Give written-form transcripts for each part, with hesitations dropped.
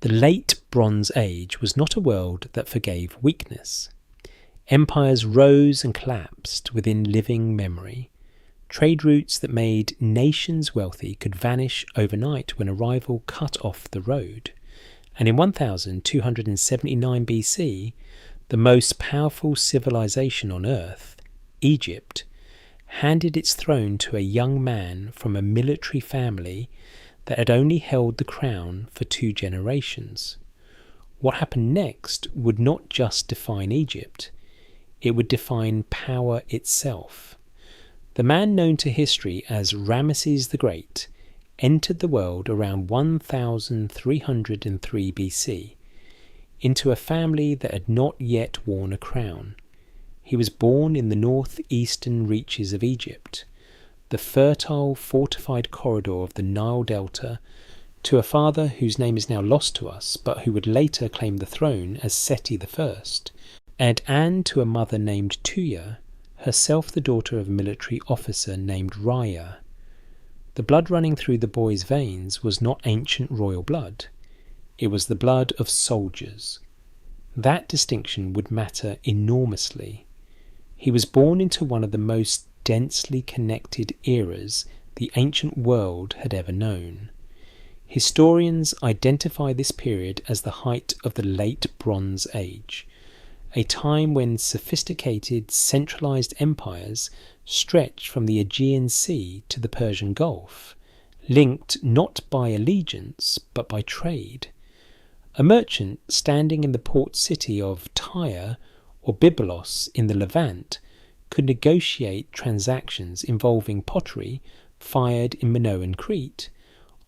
The late Bronze Age was not a world that forgave weakness. Empires rose and collapsed within living memory. Trade routes that made nations wealthy could vanish overnight when a rival cut off the road. And in 1279 BC, the most powerful civilization on earth, Egypt, handed its throne to a young man from a military family that had only held the crown for 2 generations. What happened next would not just define Egypt, it would define power itself. The man known to history as Ramses the Great entered the world around 1303 BC into a family that had not yet worn a crown. He was born in the northeastern reaches of Egypt, the fertile, fortified corridor of the Nile Delta, to a father whose name is now lost to us, but who would later claim the throne as Seti I, and to a mother named Tuya, herself the daughter of a military officer named Raya. The blood running through the boy's veins was not ancient royal blood. It was the blood of soldiers. That distinction would matter enormously. He was born into one of the most densely connected eras the ancient world had ever known. Historians identify this period as the height of the Late Bronze Age, a time when sophisticated, centralized empires stretched from the Aegean Sea to the Persian Gulf, linked not by allegiance but by trade. A merchant standing in the port city of Tyre or Byblos in the Levant could negotiate transactions involving pottery fired in Minoan Crete,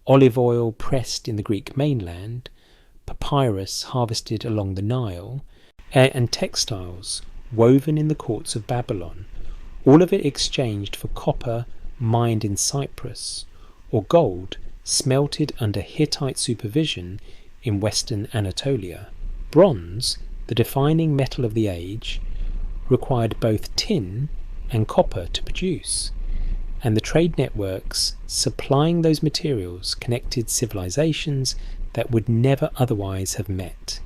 olive oil pressed in the Greek mainland, papyrus harvested along the Nile, and textiles woven in the courts of Babylon, all of it exchanged for copper mined in Cyprus, or gold smelted under Hittite supervision in western Anatolia. Bronze, the defining metal of the age, required both tin and copper to produce, and the trade networks supplying those materials connected civilizations that would never otherwise have met.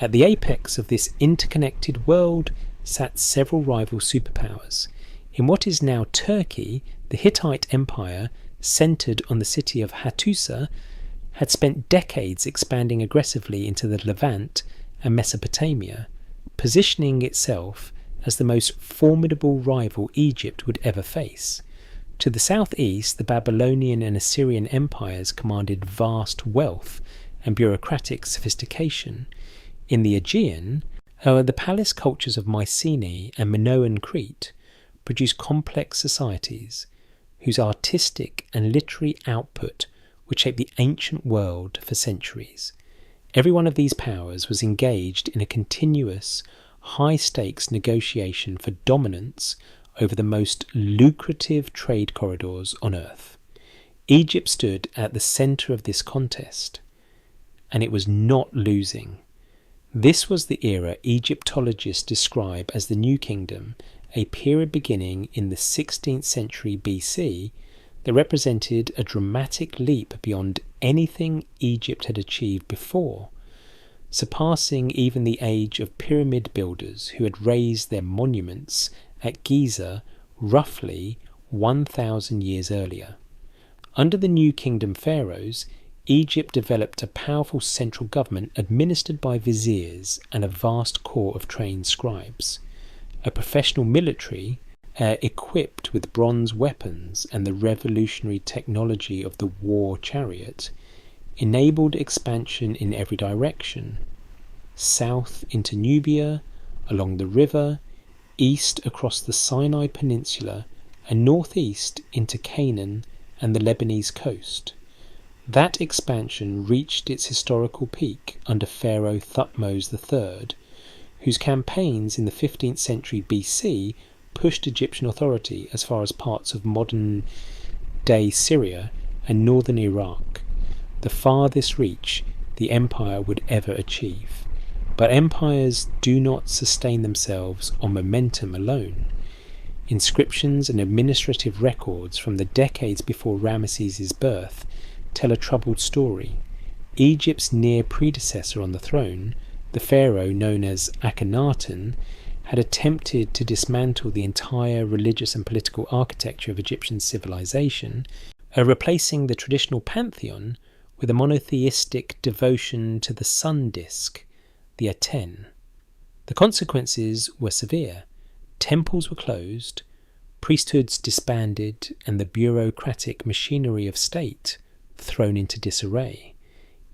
At the apex of this interconnected world sat several rival superpowers. In what is now Turkey, the Hittite Empire, centered on the city of Hattusa, had spent decades expanding aggressively into the Levant and Mesopotamia, positioning itself as the most formidable rival Egypt would ever face. To the southeast, the Babylonian and Assyrian empires commanded vast wealth and bureaucratic sophistication. In the Aegean, the palace cultures of Mycenae and Minoan Crete produced complex societies whose artistic and literary output would shape the ancient world for centuries. Every one of these powers was engaged in a continuous, high-stakes negotiation for dominance over the most lucrative trade corridors on earth. Egypt stood at the centre of this contest, and it was not losing. This was the era Egyptologists describe as the New Kingdom, a period beginning in the 16th century BC that represented a dramatic leap beyond anything Egypt had achieved before, surpassing even the age of pyramid builders who had raised their monuments at Giza roughly 1,000 years earlier. Under the New Kingdom pharaohs, Egypt developed a powerful central government administered by viziers and a vast corps of trained scribes. A professional military equipped with bronze weapons and the revolutionary technology of the war chariot enabled expansion in every direction: south into Nubia, along the river, east across the Sinai Peninsula, and northeast into Canaan and the Lebanese coast. That expansion reached its historical peak under Pharaoh Thutmose III, whose campaigns in the 15th century BC pushed Egyptian authority as far as parts of modern-day Syria and northern Iraq, the farthest reach the empire would ever achieve. But empires do not sustain themselves on momentum alone. Inscriptions and administrative records from the decades before Ramses' birth tell a troubled story. Egypt's near predecessor on the throne, the pharaoh known as Akhenaten, had attempted to dismantle the entire religious and political architecture of Egyptian civilization, replacing the traditional pantheon with a monotheistic devotion to the sun disk, the Aten. The consequences were severe. Temples were closed, priesthoods disbanded, and the bureaucratic machinery of state thrown into disarray.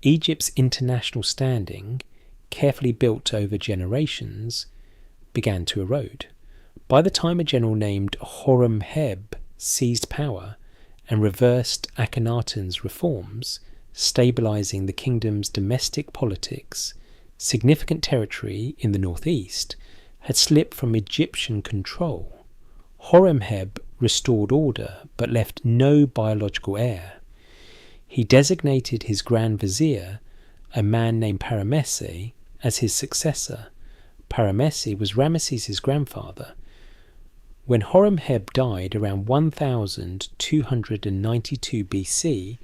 Egypt's international standing, carefully built over generations, began to erode. By the time a general named Horemheb seized power and reversed Akhenaten's reforms, stabilizing the kingdom's domestic politics, significant territory in the northeast had slipped from Egyptian control. Horemheb restored order but left no biological heir. He designated his Grand Vizier, a man named Paramesses, as his successor. Paramesses was Ramses' grandfather. When Horemheb died around 1292 BC,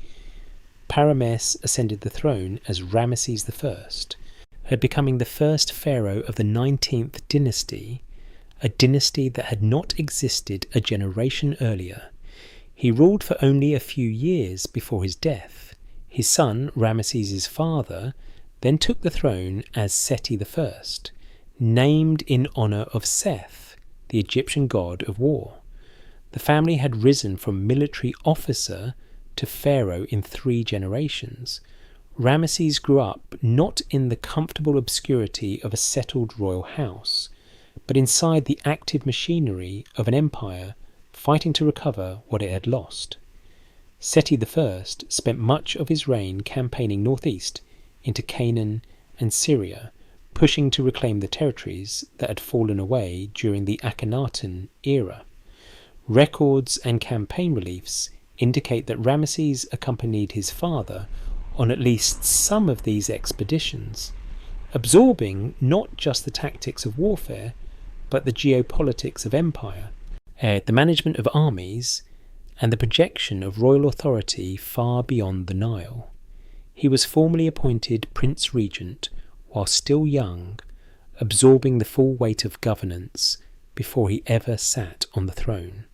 Paramesses ascended the throne as Ramses I, becoming the first pharaoh of the 19th dynasty, a dynasty that had not existed a generation earlier. He ruled for only a few years before his death. His son, Ramses' father, then took the throne as Seti I, named in honour of Seth, the Egyptian god of war. The family had risen from military officer to pharaoh in 3 generations. Ramses grew up not in the comfortable obscurity of a settled royal house, but inside the active machinery of an empire fighting to recover what it had lost. Seti I spent much of his reign campaigning northeast into Canaan and Syria, pushing to reclaim the territories that had fallen away during the Akhenaten era. Records and campaign reliefs indicate that Ramses accompanied his father on at least some of these expeditions, absorbing not just the tactics of warfare, but the geopolitics of empire, the management of armies, and the projection of royal authority far beyond the Nile. He was formally appointed Prince Regent while still young, absorbing the full weight of governance before he ever sat on the throne.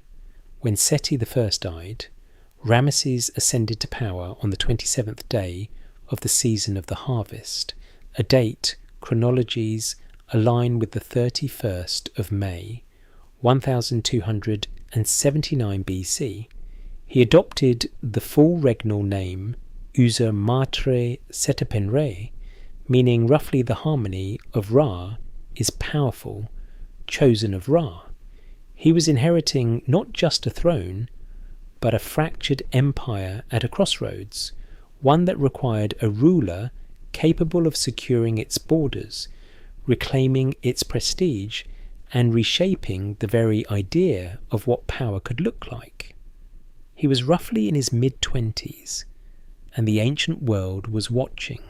When Seti I died, Ramses ascended to power on the 27th day of the season of the harvest, a date chronologies align with the 31st of May, 1279 BC. He adopted the full regnal name User Matre Setepenre, meaning roughly the harmony of Ra is powerful, chosen of Ra. He was inheriting not just a throne, but a fractured empire at a crossroads, one that required a ruler capable of securing its borders, reclaiming its prestige, and reshaping the very idea of what power could look like. He was roughly in his mid-20s, and the ancient world was watching.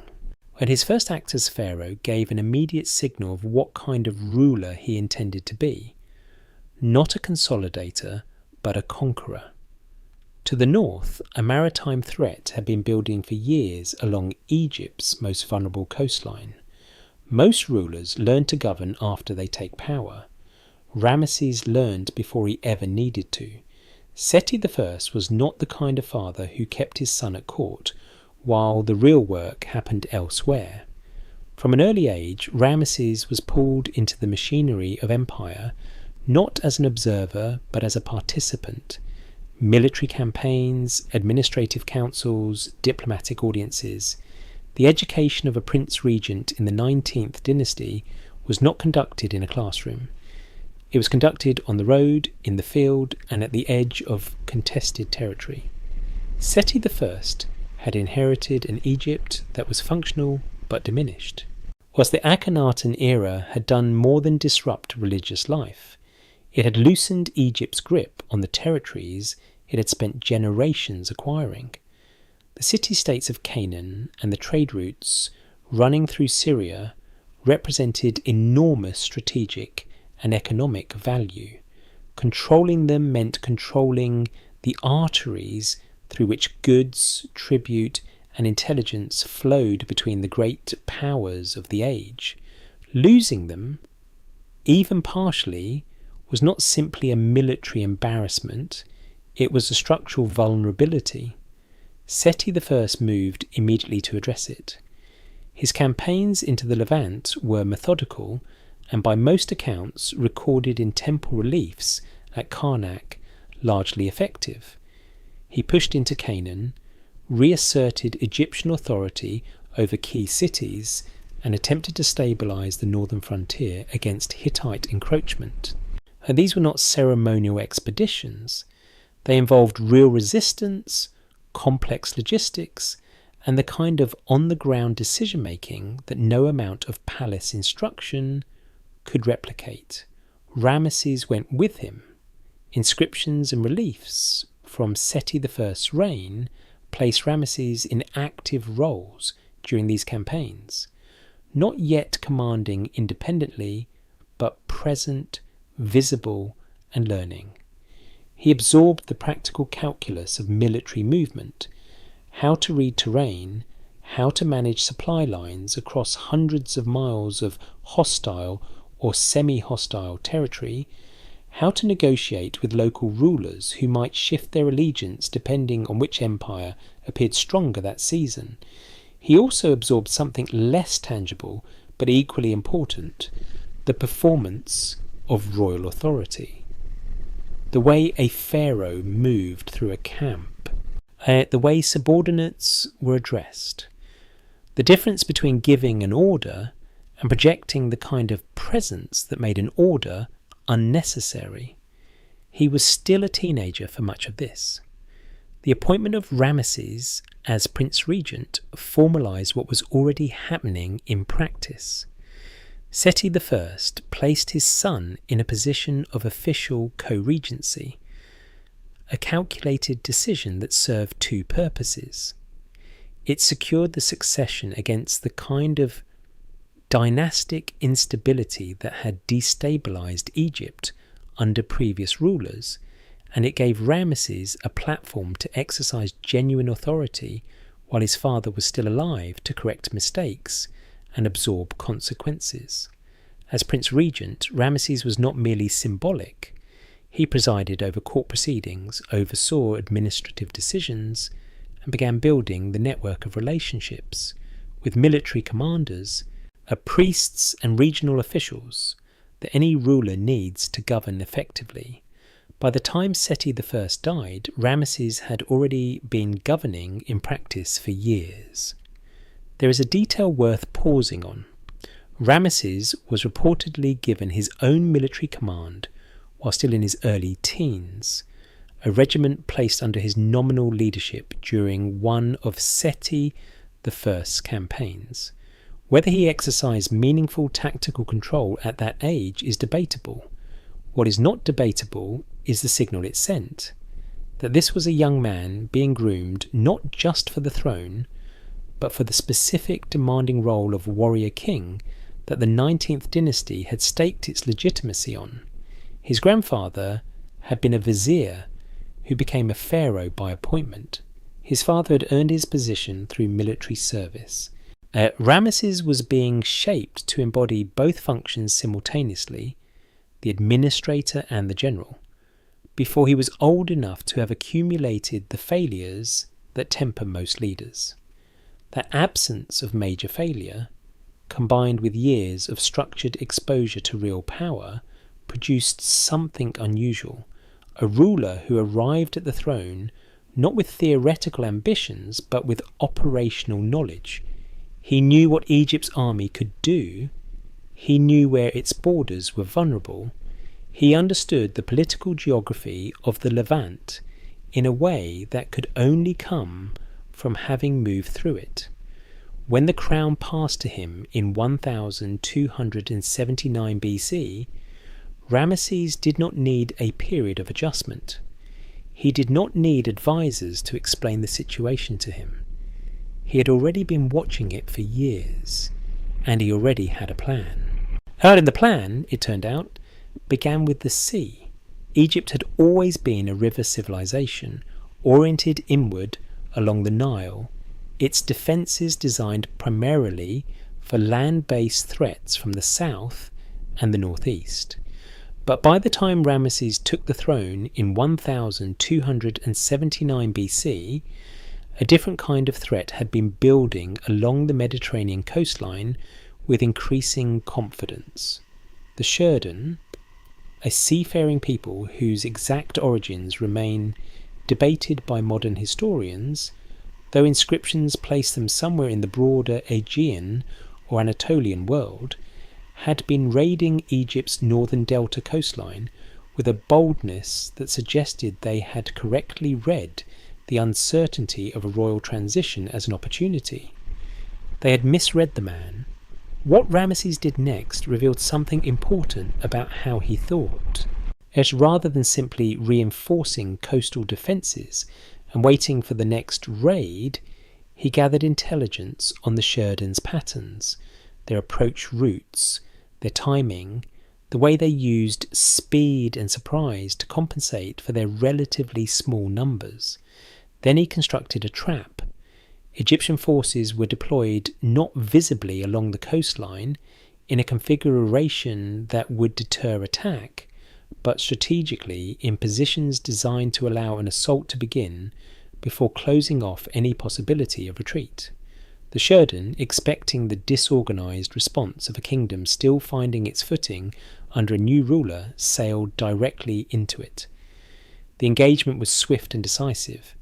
When his first act as pharaoh gave an immediate signal of what kind of ruler he intended to be. Not a consolidator, but a conqueror. To the north, a maritime threat had been building for years along Egypt's most vulnerable coastline. Most rulers learn to govern after they take power. Ramses learned before he ever needed to. Seti I was not the kind of father who kept his son at court, while the real work happened elsewhere. From an early age, Ramses was pulled into the machinery of empire, not as an observer, but as a participant. Military campaigns, administrative councils, diplomatic audiences. The education of a prince regent in the 19th dynasty was not conducted in a classroom. It was conducted on the road, in the field, and at the edge of contested territory. Seti I had inherited an Egypt that was functional but diminished. Whilst the Akhenaten era had done more than disrupt religious life, it had loosened Egypt's grip on the territories it had spent generations acquiring. The city-states of Canaan and the trade routes running through Syria represented enormous strategic and economic value. Controlling them meant controlling the arteries through which goods, tribute, and intelligence flowed between the great powers of the age. Losing them, even partially, was not simply a military embarrassment, it was a structural vulnerability. Seti I moved immediately to address it. His campaigns into the Levant were methodical and by most accounts recorded in temple reliefs at Karnak largely effective. He pushed into Canaan, reasserted Egyptian authority over key cities, and attempted to stabilise the northern frontier against Hittite encroachment. And these were not ceremonial expeditions. They involved real resistance, complex logistics, and the kind of on-the-ground decision-making that no amount of palace instruction could replicate. Ramesses went with him. Inscriptions and reliefs from Seti I's reign place Ramesses in active roles during these campaigns, not yet commanding independently, but present, visible, and learning. He absorbed the practical calculus of military movement, how to read terrain, how to manage supply lines across hundreds of miles of hostile or semi-hostile territory, how to negotiate with local rulers who might shift their allegiance depending on which empire appeared stronger that season. He also absorbed something less tangible but equally important, the performance of royal authority. The way a pharaoh moved through a camp, the way subordinates were addressed, the difference between giving an order and projecting the kind of presence that made an order unnecessary. He was still a teenager for much of this. The appointment of Ramesses as Prince Regent formalised what was already happening in practice. Seti I placed his son in a position of official co-regency, a calculated decision that served two purposes. It secured the succession against the kind of dynastic instability that had destabilised Egypt under previous rulers, and it gave Ramesses a platform to exercise genuine authority while his father was still alive to correct mistakes and absorb consequences. As Prince Regent, Ramesses was not merely symbolic. He presided over court proceedings, oversaw administrative decisions, and began building the network of relationships with military commanders, priests and regional officials that any ruler needs to govern effectively. By the time Seti I died, Ramesses had already been governing in practice for years. There is a detail worth pausing on. Ramesses was reportedly given his own military command while still in his early teens, a regiment placed under his nominal leadership during one of Seti I's campaigns. Whether he exercised meaningful tactical control at that age is debatable. What is not debatable is the signal it sent, that this was a young man being groomed not just for the throne, but for the specific demanding role of warrior king that the 19th dynasty had staked its legitimacy on. His grandfather had been a vizier who became a pharaoh by appointment. His father had earned his position through military service. Ramesses was being shaped to embody both functions simultaneously, the administrator and the general, before he was old enough to have accumulated the failures that temper most leaders. That absence of major failure, combined with years of structured exposure to real power, produced something unusual, a ruler who arrived at the throne not with theoretical ambitions but with operational knowledge. He knew what Egypt's army could do. He knew where its borders were vulnerable. He understood the political geography of the Levant in a way that could only come from having moved through it. When the crown passed to him in 1279 BC, Ramesses did not need a period of adjustment. He did not need advisors to explain the situation to him. He had already been watching it for years, and he already had a plan. And the plan, it turned out, began with the sea. Egypt had always been a river civilization, oriented inward along the Nile. its defences designed primarily for land-based threats from the south and the northeast. But by the time Ramses took the throne in 1279 BC, a different kind of threat had been building along the Mediterranean coastline with increasing confidence. The Sherdun, a seafaring people whose exact origins remain debated by modern historians, though inscriptions place them somewhere in the broader Aegean or Anatolian world, had been raiding Egypt's northern delta coastline with a boldness that suggested they had correctly read the uncertainty of a royal transition as an opportunity. They had misread the man. What Ramses did next revealed something important about how he thought. As rather than simply reinforcing coastal defences and waiting for the next raid, he gathered intelligence on the Sherdun's patterns, their approach routes, their timing, the way they used speed and surprise to compensate for their relatively small numbers. Then he constructed a trap. Egyptian forces were deployed not visibly along the coastline in a configuration that would deter attack, but strategically in positions designed to allow an assault to begin before closing off any possibility of retreat. The Sherdun, expecting the disorganised response of a kingdom still finding its footing under a new ruler, sailed directly into it. The engagement was swift and decisive.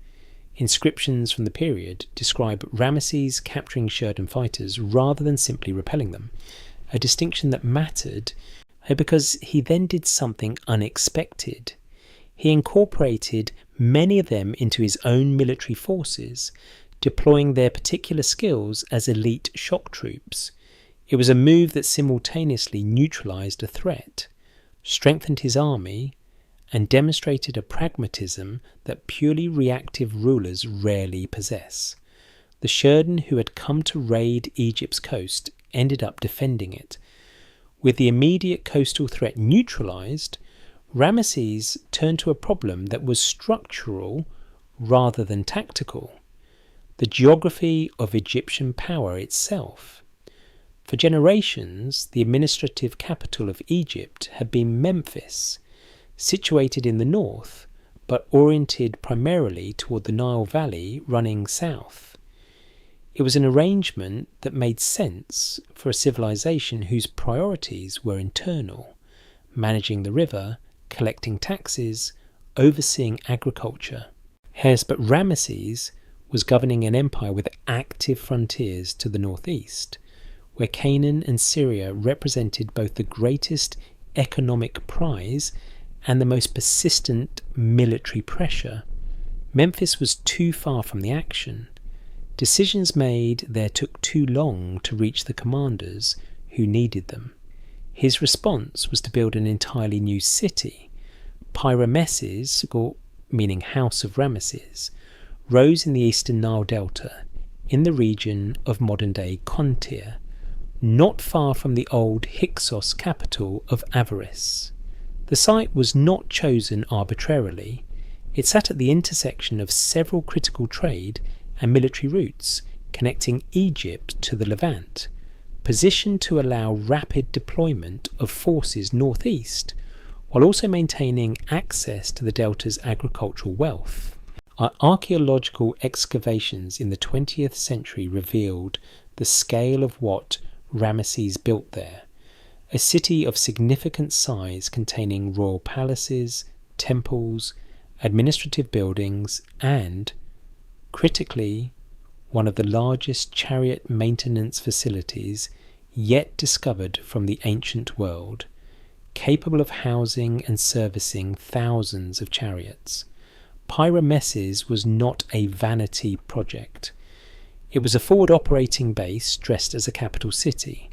Inscriptions from the period describe Ramses capturing Sherdun fighters rather than simply repelling them, a distinction that mattered because he then did something unexpected. He incorporated many of them into his own military forces, deploying their particular skills as elite shock troops. It was a move that simultaneously neutralised a threat, strengthened his army, and demonstrated a pragmatism that purely reactive rulers rarely possess. The Sherdun who had come to raid Egypt's coast ended up defending it. With the immediate coastal threat neutralised, Ramses turned to a problem that was structural rather than tactical: the geography of Egyptian power itself. For generations, the administrative capital of Egypt had been Memphis, situated in the north, but oriented primarily toward the Nile Valley running south. It was an arrangement that made sense for a civilization whose priorities were internal, managing the river, collecting taxes, overseeing agriculture. Yes, but Ramses was governing an empire with active frontiers to the northeast, where Canaan and Syria represented both the greatest economic prize and the most persistent military pressure. Memphis was too far from the action. Decisions made there took too long to reach the commanders who needed them. His response was to build an entirely new city. Pyrameses, meaning House of Ramesses, rose in the eastern Nile Delta, in the region of modern-day Kontir, not far from the old Hyksos capital of Avaris. The site was not chosen arbitrarily. It sat at the intersection of several critical trade and military routes connecting Egypt to the Levant, positioned to allow rapid deployment of forces northeast, while also maintaining access to the delta's agricultural wealth. Archaeological excavations in the 20th century revealed the scale of what Ramesses built there: a city of significant size containing royal palaces, temples, administrative buildings, and, critically, one of the largest chariot maintenance facilities yet discovered from the ancient world, capable of housing and servicing thousands of chariots. Pyrameses was not a vanity project. It was a forward operating base dressed as a capital city.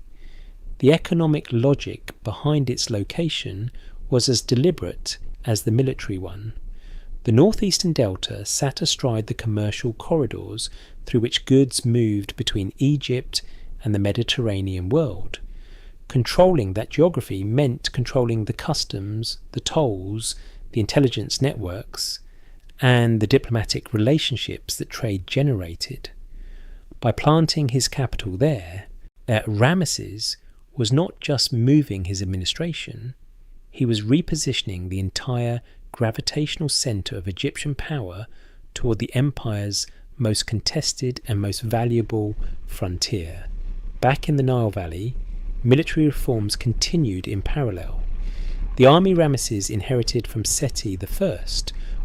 The economic logic behind its location was as deliberate as the military one. The northeastern delta sat astride the commercial corridors through which goods moved between Egypt and the Mediterranean world. Controlling that geography meant controlling the customs, the tolls, the intelligence networks, and the diplomatic relationships that trade generated. By planting his capital there, Ramesses was not just moving his administration, he was repositioning the entire gravitational centre of Egyptian power toward the empire's most contested and most valuable frontier. Back in the Nile Valley, military reforms continued in parallel. The army Ramesses inherited from Seti I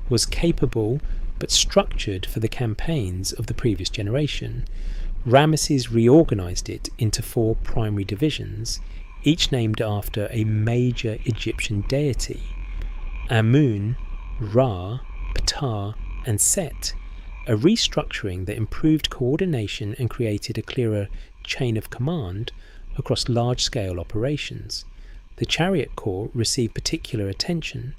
was capable but structured for the campaigns of the previous generation. Ramesses reorganized it into 4 primary divisions, each named after a major Egyptian deity: Amun, Ra, Ptah, and Set, a restructuring that improved coordination and created a clearer chain of command across large-scale operations. The Chariot Corps received particular attention,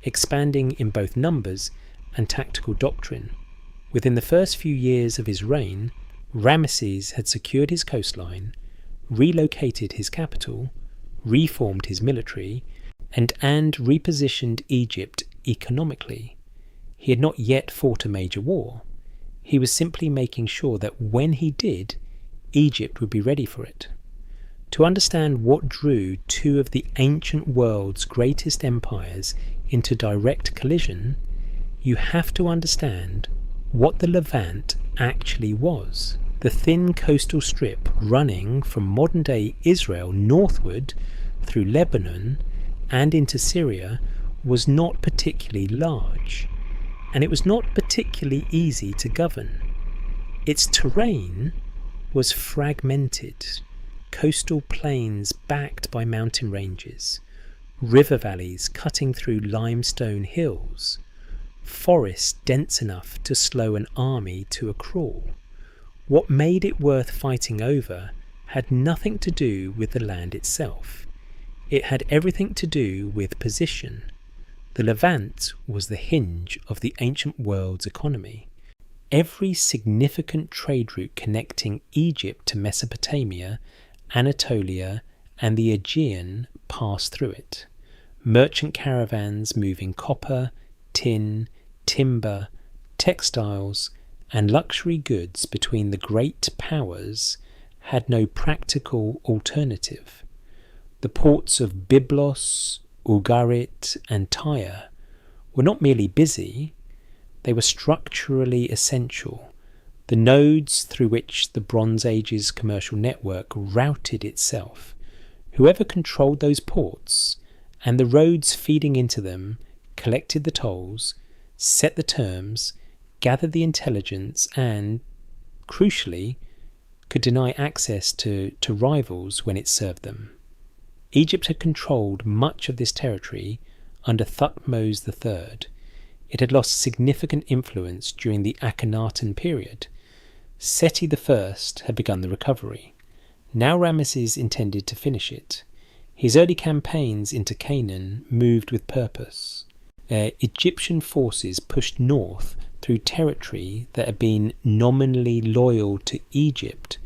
expanding in both numbers and tactical doctrine. Within the first few years of his reign, Ramesses had secured his coastline, relocated his capital, reformed his military, and repositioned Egypt economically. He had not yet fought a major war. He was simply making sure that when he did, Egypt would be ready for it. To understand what drew 2 of the ancient world's greatest empires into direct collision, you have to understand what the Levant actually was. The thin coastal strip running from modern-day Israel northward through Lebanon and into Syria was not particularly large, and it was not particularly easy to govern. Its terrain was fragmented: coastal plains backed by mountain ranges, river valleys cutting through limestone hills, forests dense enough to slow an army to a crawl. What made it worth fighting over had nothing to do with the land itself. It had everything to do with position. The Levant was the hinge of the ancient world's economy. Every significant trade route connecting Egypt to Mesopotamia, Anatolia, and the Aegean passed through it. Merchant caravans moving copper, tin, timber, textiles, and luxury goods between the great powers had no practical alternative. The ports of Byblos, Ugarit, and Tyre were not merely busy, they were structurally essential, the nodes through which the Bronze Age's commercial network routed itself. Whoever controlled those ports and the roads feeding into them collected the tolls, set the terms, gathered the intelligence, and, crucially, could deny access to rivals when it served them. Egypt had controlled much of this territory under Thutmose III. It had lost significant influence during the Akhenaten period. Seti I had begun the recovery. Now Ramesses intended to finish it. His early campaigns into Canaan moved with purpose. Egyptian forces pushed north through territory that had been nominally loyal to Egypt,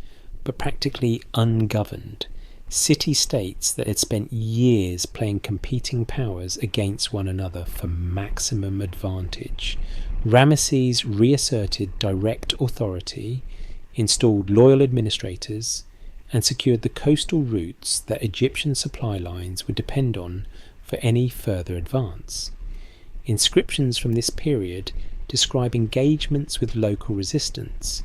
but practically ungoverned. City-states that had spent years playing competing powers against one another for maximum advantage. Ramesses reasserted direct authority, installed loyal administrators, and secured the coastal routes that Egyptian supply lines would depend on for any further advance. Inscriptions from this period describe engagements with local resistance,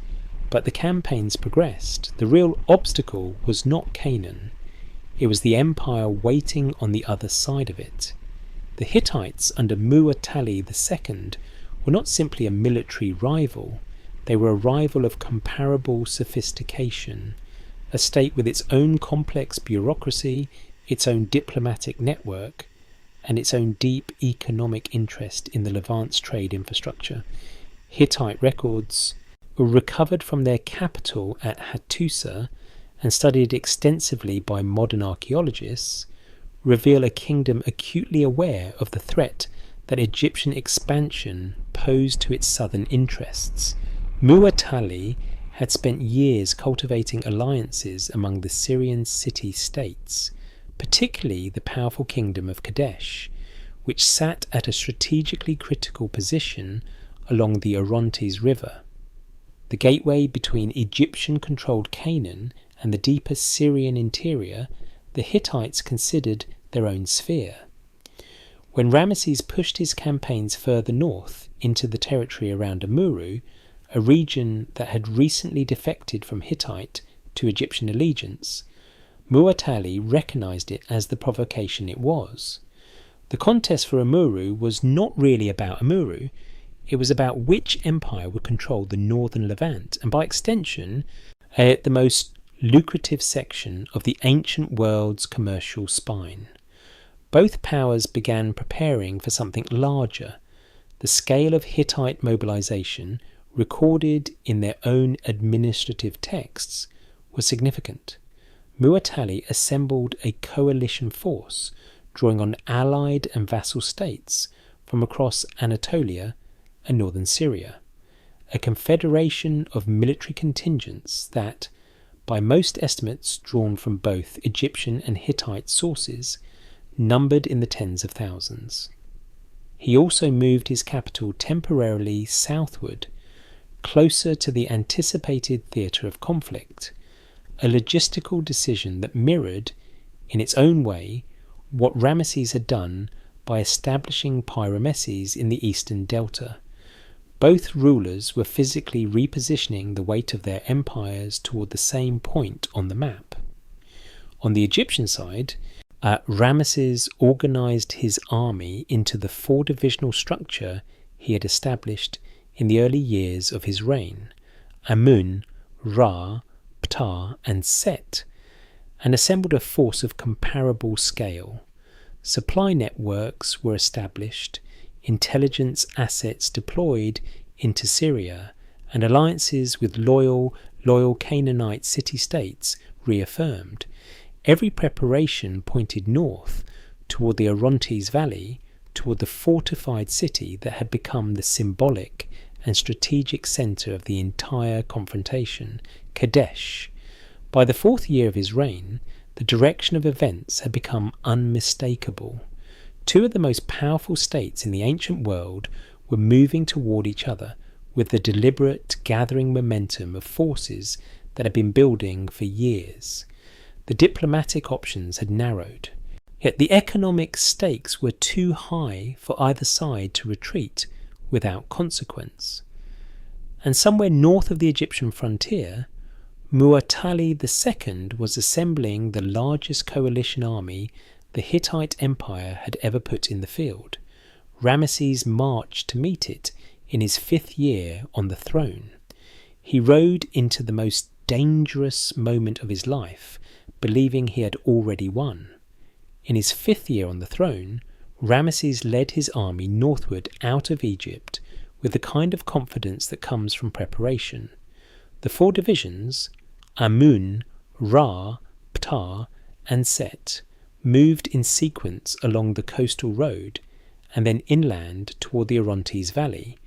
but the campaigns progressed. The real obstacle was not Canaan, it was the empire waiting on the other side of it. The Hittites under Mu'attali II were not simply a military rival, they were a rival of comparable sophistication, a state with its own complex bureaucracy, its own diplomatic network, and its own deep economic interest in the Levant's trade infrastructure. Hittite records were recovered from their capital at Hattusa and studied extensively by modern archaeologists, reveal a kingdom acutely aware of the threat that Egyptian expansion posed to its southern interests. Mu'attali had spent years cultivating alliances among the Syrian city-states, particularly the powerful kingdom of Kadesh, which sat at a strategically critical position along the Orontes River. the gateway between Egyptian-controlled Canaan and the deeper Syrian interior, the Hittites considered their own sphere. When Ramses pushed his campaigns further north into the territory around Amurru, a region that had recently defected from Hittite to Egyptian allegiance, Muwatalli recognized it as the provocation it was. The contest for Amurru was not really about Amurru, it was about which empire would control the northern Levant, and by extension, the most lucrative section of the ancient world's commercial spine. Both powers began preparing for something larger. The scale of Hittite mobilization, recorded in their own administrative texts, was significant. Muwatalli assembled a coalition force, drawing on allied and vassal states from across Anatolia and northern Syria, a confederation of military contingents that, by most estimates drawn from both Egyptian and Hittite sources, numbered in the tens of thousands. He also moved his capital temporarily southward, closer to the anticipated theatre of conflict, a logistical decision that mirrored, in its own way, what Ramesses had done by establishing Pyrameses in the eastern delta. Both rulers were physically repositioning the weight of their empires toward the same point on the map. On the Egyptian side, Ramesses organized his army into the four-divisional structure he had established in the early years of his reign: Amun, Ra, Ptah, and Set, and assembled a force of comparable scale. Supply networks were established, intelligence assets deployed into Syria, and alliances with loyal Canaanite city-states reaffirmed. Every preparation pointed north, toward the Orontes Valley, toward the fortified city that had become the symbolic and strategic centre of the entire confrontation, Kadesh. By the fourth year of his reign, the direction of events had become unmistakable. Two of the most powerful states in the ancient world were moving toward each other with the deliberate gathering momentum of forces that had been building for years. The diplomatic options had narrowed, yet the economic stakes were too high for either side to retreat without consequence. And somewhere north of the Egyptian frontier, Muwatalli II was assembling the largest coalition army the Hittite Empire had ever put in the field. Ramesses marched to meet it in his 5th year on the throne. He rode into the most dangerous moment of his life, believing he had already won. In his 5th year on the throne, Ramesses led his army northward out of Egypt with the kind of confidence that comes from preparation. The 4 divisions, Amun, Ra, Ptah, and Set, moved in sequence along the coastal road and then inland toward the Orontes Valley,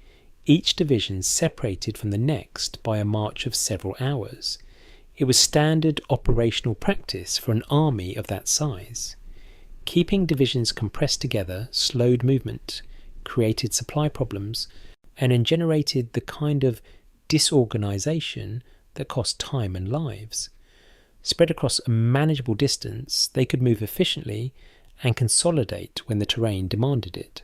each division separated from the next by a march of several hours. It was standard operational practice for an army of that size. Keeping divisions compressed together slowed movement, created supply problems, and then generated the kind of disorganization that cost time and lives. Spread across a manageable distance, they could move efficiently and consolidate when the terrain demanded it.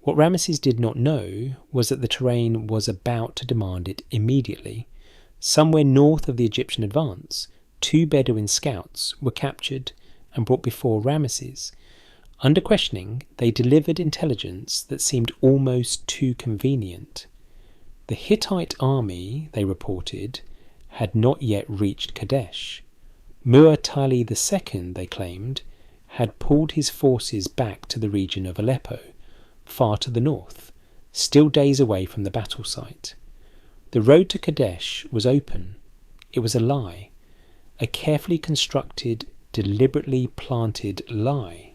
What Ramesses did not know was that the terrain was about to demand it immediately. Somewhere north of the Egyptian advance, 2 Bedouin scouts were captured and brought before Ramesses. Under questioning, they delivered intelligence that seemed almost too convenient. The Hittite army, they reported, had not yet reached Kadesh. Muwatalli II, they claimed, had pulled his forces back to the region of Aleppo, far to the north, still days away from the battle site. The road to Kadesh was open. It was a lie, a carefully constructed, deliberately planted lie.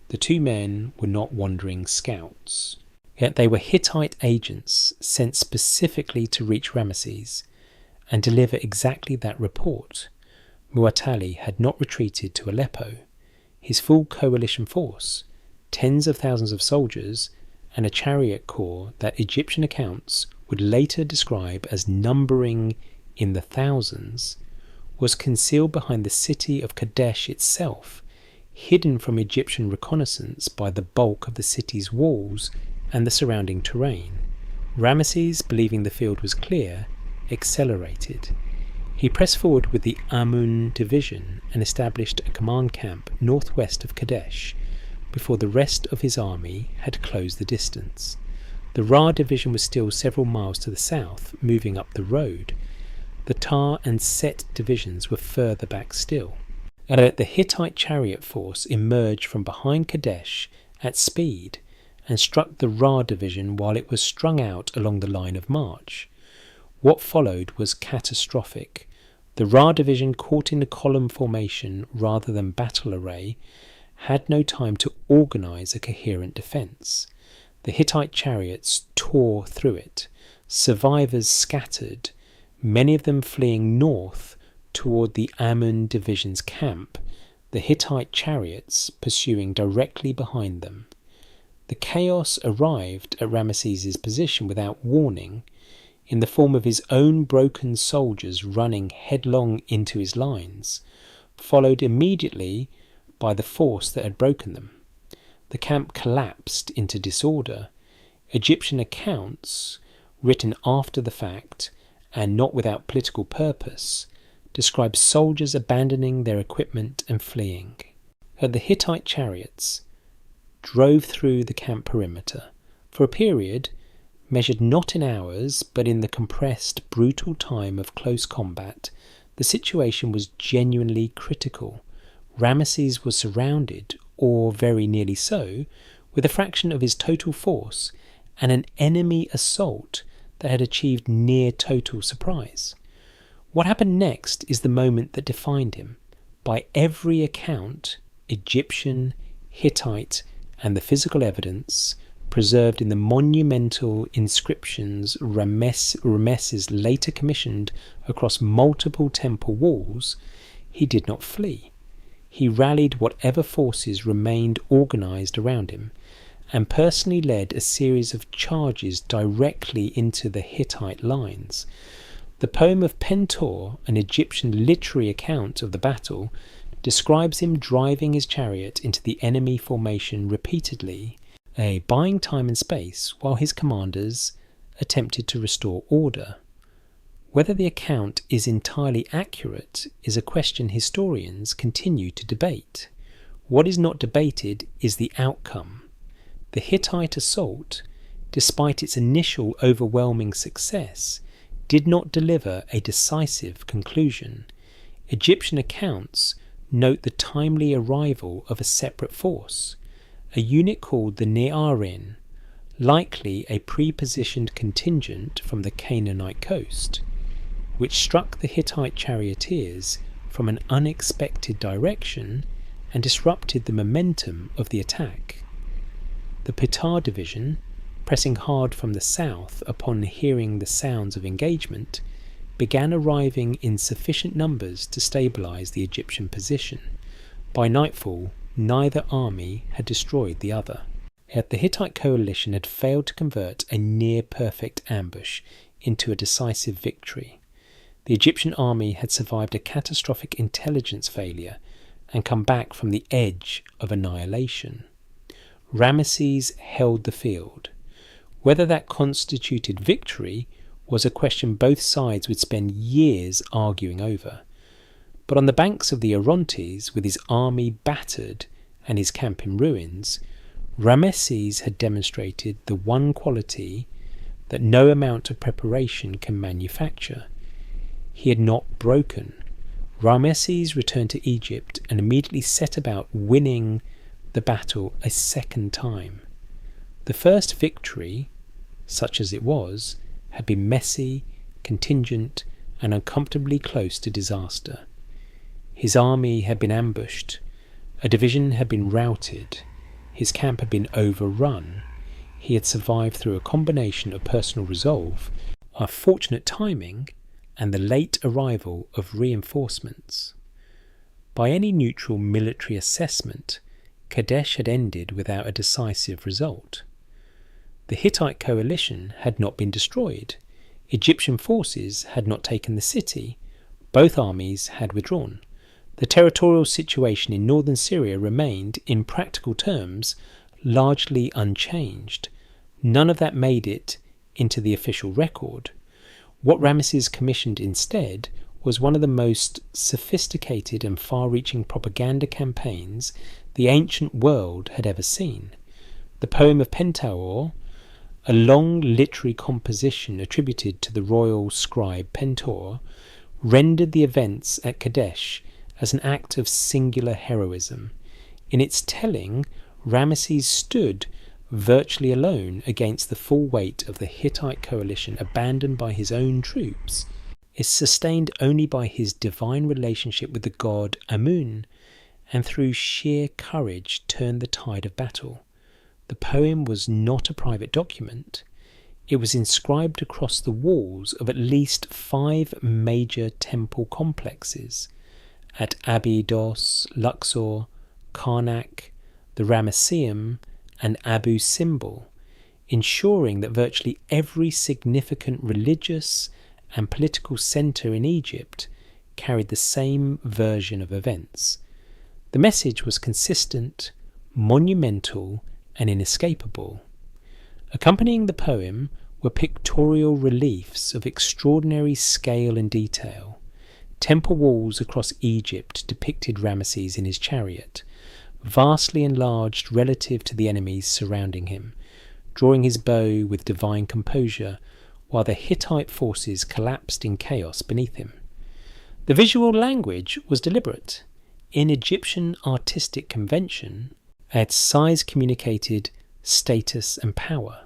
The 2 men were not wandering scouts, yet they were Hittite agents sent specifically to reach Ramesses and deliver exactly that report. Muwatalli had not retreated to Aleppo. His full coalition force, tens of thousands of soldiers, and a chariot corps that Egyptian accounts would later describe as numbering in the thousands, was concealed behind the city of Kadesh itself, hidden from Egyptian reconnaissance by the bulk of the city's walls and the surrounding terrain. Ramesses, believing the field was clear, accelerated. He pressed forward with the Amun division and established a command camp northwest of Kadesh before the rest of his army had closed the distance. The Ra division was still several miles to the south, moving up the road. The Tar and Set divisions were further back still. And the Hittite chariot force emerged from behind Kadesh at speed and struck the Ra division while it was strung out along the line of march. What followed was catastrophic. The Ra division, caught in a column formation rather than battle array, had no time to organise a coherent defence. The Hittite chariots tore through it. Survivors scattered, many of them fleeing north toward the Amun division's camp, the Hittite chariots pursuing directly behind them. The chaos arrived at Ramesses' position without warning, in the form of his own broken soldiers running headlong into his lines, followed immediately by the force that had broken them. The camp collapsed into disorder. Egyptian accounts, written after the fact and not without political purpose, describe soldiers abandoning their equipment and fleeing. The Hittite chariots drove through the camp perimeter. For a period, measured not in hours, but in the compressed, brutal time of close combat, the situation was genuinely critical. Ramesses was surrounded, or very nearly so, with a fraction of his total force and an enemy assault that had achieved near total surprise. What happened next is the moment that defined him. By every account, Egyptian, Hittite, and the physical evidence preserved in the monumental inscriptions Ramesses later commissioned across multiple temple walls, he did not flee. He rallied whatever forces remained organised around him, and personally led a series of charges directly into the Hittite lines. The poem of Pentor, an Egyptian literary account of the battle, describes him driving his chariot into the enemy formation repeatedly, buying time and space while his commanders attempted to restore order. Whether the account is entirely accurate is a question historians continue to debate. What is not debated is the outcome. The Hittite assault, despite its initial overwhelming success, did not deliver a decisive conclusion. Egyptian accounts note the timely arrival of a separate force, a unit called the Ne'arin, likely a pre-positioned contingent from the Canaanite coast, which struck the Hittite charioteers from an unexpected direction and disrupted the momentum of the attack. The Pitar division, pressing hard from the south upon hearing the sounds of engagement, began arriving in sufficient numbers to stabilise the Egyptian position. By nightfall, neither army had destroyed the other. Yet the Hittite coalition had failed to convert a near-perfect ambush into a decisive victory. The Egyptian army had survived a catastrophic intelligence failure and come back from the edge of annihilation. Ramesses held the field. Whether that constituted victory was a question both sides would spend years arguing over. But on the banks of the Orontes, with his army battered and his camp in ruins, Ramesses had demonstrated the one quality that no amount of preparation can manufacture. He had not broken. Ramesses returned to Egypt and immediately set about winning the battle a second time. The first victory, such as it was, had been messy, contingent, and uncomfortably close to disaster. His army had been ambushed, a division had been routed, his camp had been overrun. He had survived through a combination of personal resolve, fortunate timing, and the late arrival of reinforcements. By any neutral military assessment, Kadesh had ended without a decisive result. The Hittite coalition had not been destroyed. Egyptian forces had not taken the city. Both armies had withdrawn. The territorial situation in northern Syria remained, in practical terms, largely unchanged. None of that made it into the official record. What Ramesses commissioned instead was one of the most sophisticated and far-reaching propaganda campaigns the ancient world had ever seen. The poem of Pentaor, a long literary composition attributed to the royal scribe Pentor, rendered the events at Kadesh as an act of singular heroism. In its telling, Ramesses stood virtually alone against the full weight of the Hittite coalition abandoned by his own troops, is sustained only by his divine relationship with the god Amun, and through sheer courage turned the tide of battle. The poem was not a private document. It was inscribed across the walls of at least 5 major temple complexes at Abydos, Luxor, Karnak, the Ramesseum, and Abu Simbel, ensuring that virtually every significant religious and political centre in Egypt carried the same version of events. The message was consistent, monumental, and inescapable. Accompanying the poem were pictorial reliefs of extraordinary scale and detail. Temple walls across Egypt depicted Ramesses in his chariot, vastly enlarged relative to the enemies surrounding him, drawing his bow with divine composure, while the Hittite forces collapsed in chaos beneath him. The visual language was deliberate. In Egyptian artistic convention, its size communicated status and power.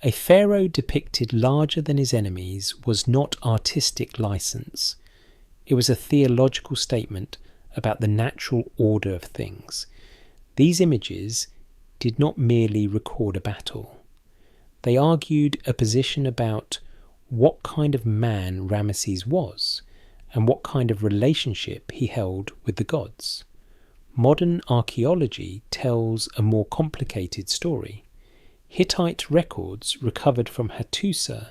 A pharaoh depicted larger than his enemies was not artistic license. It was a theological statement about the natural order of things. These images did not merely record a battle. They argued a position about what kind of man Ramesses was and what kind of relationship he held with the gods. Modern archaeology tells a more complicated story. Hittite records recovered from Hattusa,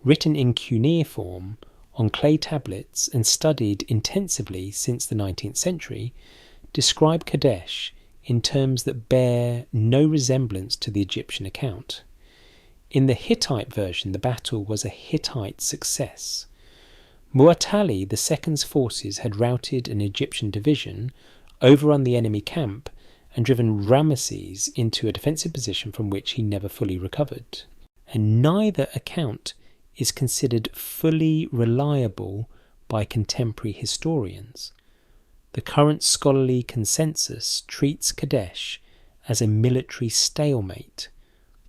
written in cuneiform on clay tablets and studied intensively since the 19th century, describe Kadesh in terms that bear no resemblance to the Egyptian account. In the Hittite version, the battle was a Hittite success. Mu'attali II's forces had routed an Egyptian division, overrun the enemy camp, and driven Ramesses into a defensive position from which he never fully recovered. And neither account is considered fully reliable by contemporary historians. The current scholarly consensus treats Kadesh as a military stalemate,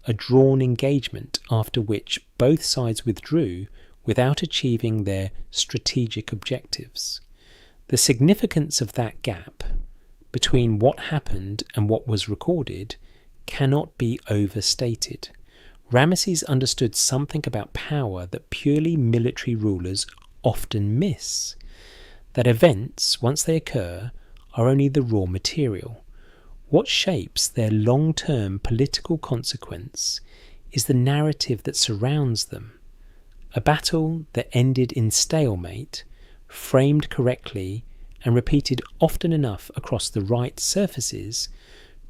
a drawn engagement after which both sides withdrew without achieving their strategic objectives. The significance of that gap between what happened and what was recorded cannot be overstated. Ramesses understood something about power that purely military rulers often miss. That events, once they occur, are only the raw material. What shapes their long-term political consequence is the narrative that surrounds them. A battle that ended in stalemate, framed correctly and repeated often enough across the right surfaces,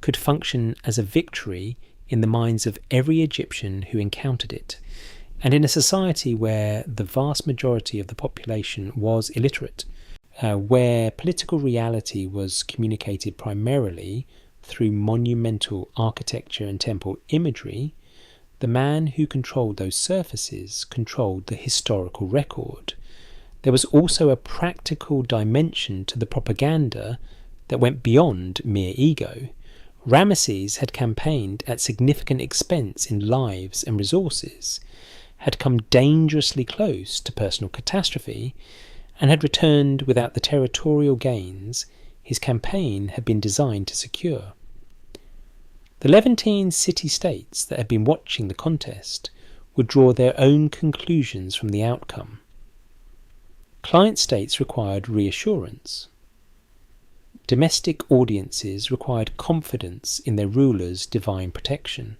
could function as a victory in the minds of every Egyptian who encountered it, and in a society where the vast majority of the population was illiterate, where political reality was communicated primarily through monumental architecture and temple imagery, the man who controlled those surfaces controlled the historical record. There was also a practical dimension to the propaganda that went beyond mere ego. Ramesses had campaigned at significant expense in lives and resources, had come dangerously close to personal catastrophe, and had returned without the territorial gains his campaign had been designed to secure. The Levantine city-states that had been watching the contest would draw their own conclusions from the outcome. Client states required reassurance. Domestic audiences required confidence in their rulers' divine protection.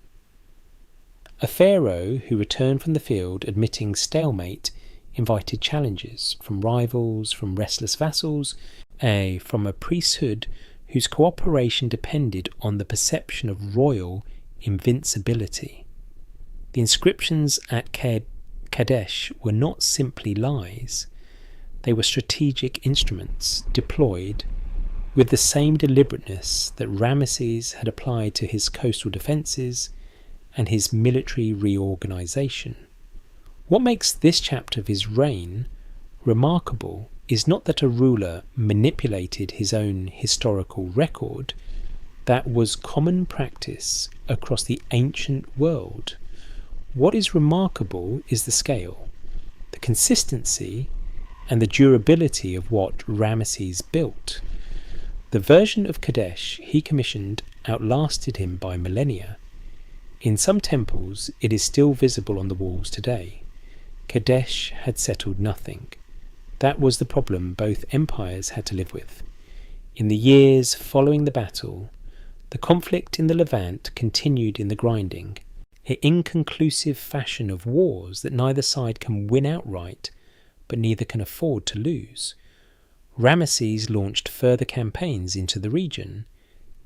A pharaoh who returned from the field admitting stalemate invited challenges from rivals, from restless vassals, from a priesthood whose cooperation depended on the perception of royal invincibility. The inscriptions at Kadesh were not simply lies, they were strategic instruments deployed with the same deliberateness that Ramses had applied to his coastal defences and his military reorganisation. What makes this chapter of his reign remarkable is not that a ruler manipulated his own historical record. That was common practice across the ancient world. What is remarkable is the scale, the consistency, and the durability of what Ramses built. The version of Kadesh he commissioned outlasted him by millennia. In some temples, it is still visible on the walls today. Kadesh had settled nothing. That was the problem both empires had to live with. In the years following the battle, the conflict in the Levant continued in the grinding, an inconclusive fashion of wars that neither side can win outright, but neither can afford to lose. Ramesses launched further campaigns into the region.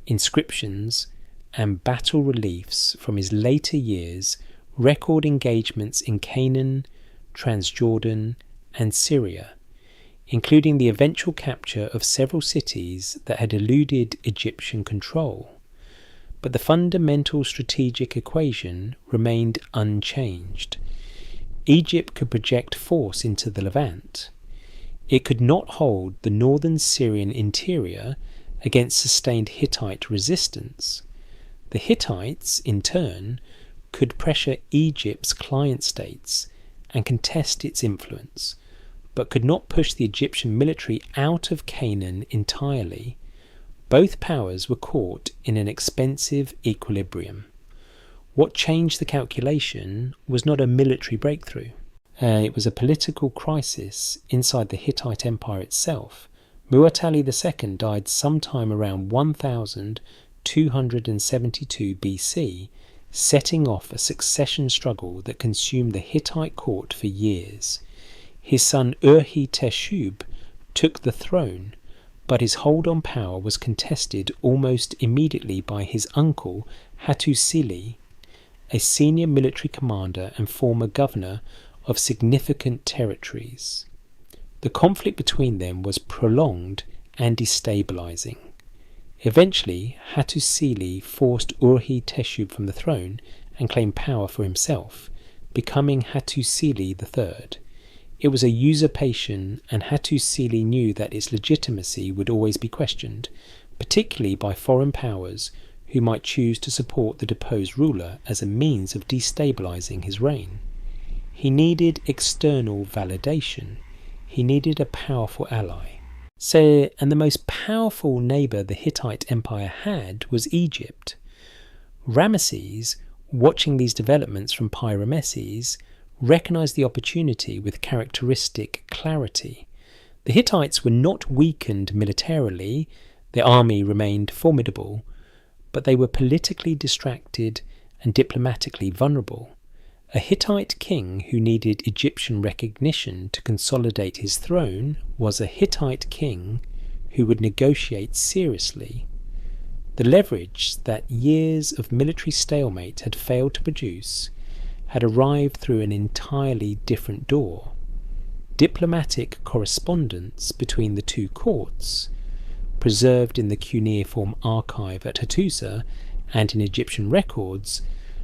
Inscriptions and battle reliefs from his later years record engagements in Canaan, Transjordan, and Syria, including the eventual capture of several cities that had eluded Egyptian control. But the fundamental strategic equation remained unchanged. Egypt could project force into the Levant. It could not hold the northern Syrian interior against sustained Hittite resistance. The Hittites, in turn, could pressure Egypt's client states and contest its influence, but could not push the Egyptian military out of Canaan entirely. Both powers were caught in an expensive equilibrium. What changed the calculation was not a military breakthrough. It was a political crisis inside the Hittite Empire itself. Mu'tali II died sometime around 1272 BC, setting off a succession struggle that consumed the Hittite court for years. His son Urhi-Teshub took the throne, but his hold on power was contested almost immediately by his uncle Hattusili, a senior military commander and former governor of significant territories. The conflict between them was prolonged and destabilizing. Eventually, Hattusili forced Urhi-Teshub from the throne and claimed power for himself, becoming Hattusili III. It was a usurpation, and Hattusili knew that its legitimacy would always be questioned, particularly by foreign powers who might choose to support the deposed ruler as a means of destabilizing his reign. He needed external validation. He needed a powerful ally. And the most powerful neighbour the Hittite Empire had was Egypt. Ramesses, watching these developments from Pi-Ramesses, recognised the opportunity with characteristic clarity. The Hittites were not weakened militarily, their army remained formidable, but they were politically distracted and diplomatically vulnerable. A Hittite king who needed Egyptian recognition to consolidate his throne was a Hittite king who would negotiate seriously. The leverage that years of military stalemate had failed to produce had arrived through an entirely different door. Diplomatic correspondence between the two courts, preserved in the cuneiform archive at Hattusa and in Egyptian records,